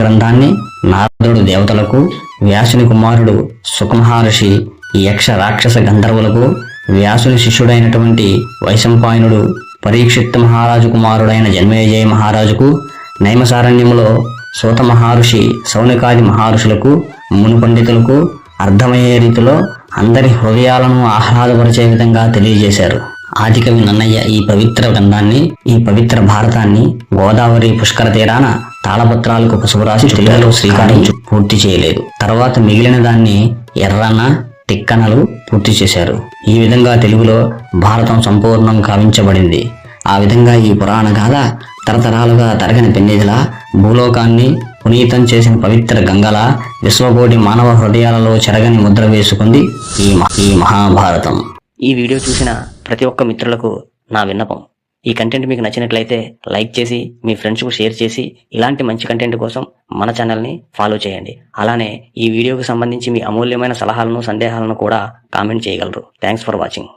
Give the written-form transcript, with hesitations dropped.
గ్రంథాన్ని నారదుడు దేవతలకు, వ్యాసుని కుమారుడు సుఖమహర్షి యక్ష రాక్షస గంధర్వులకు, వ్యాసుని శిష్యుడైనటువంటి వైశంపాయనుడు పరీక్షిత్ మహారాజు కుమారుడైన జన్మేజయ మహారాజుకు, నైమసారణ్యములో సూత మహర్షి సౌనికాది మహర్షులకు, ముని పండితులకు అర్థమయ్యే రీతిలో అందరి హృదయాలను ఆహ్లాదపరిచే విధంగా తెలియజేశారు. ఆదికవి నన్నయ్య ఈ పవిత్ర గ్రంథాన్ని, ఈ పవిత్ర భారతాన్ని గోదావరి పుష్కర తీరాన తాళపత్రాలకు పసుపు రాసి తెలుగులో శ్రీకారం పూర్తి చేయలేదు. తర్వాత మిగిలిన దాన్ని ఎర్రన తిక్కనలు పూర్తి చేశారు. ఈ విధంగా తెలుగులో భారతం సంపూర్ణం కావించబడింది. ఆ విధంగా ఈ పురాణ గాథ తరతరాలుగా తరగని పెన్నిదిలా, భూలోకాన్ని పునీతం చేసిన పవిత్ర గంగలా విశ్వకోటి మానవ హృదయాలలో చెరగని ముద్ర వేసుకుంది ఈ మహాభారతం. ఈ వీడియో చూసిన ప్రతి ఒక్క మిత్రులకు నా విన్నపం, ఈ కంటెంట్ మీకు నచ్చినట్లయితే లైక్ చేసి మీ ఫ్రెండ్స్కు షేర్ చేసి ఇలాంటి మంచి కంటెంట్ కోసం మన ఛానల్ని ఫాలో చేయండి. అలానే ఈ వీడియోకి సంబంధించి మీ అమూల్యమైన సలహాలను, సందేహాలను కూడా కామెంట్ చేయగలరు. Thanks for watching.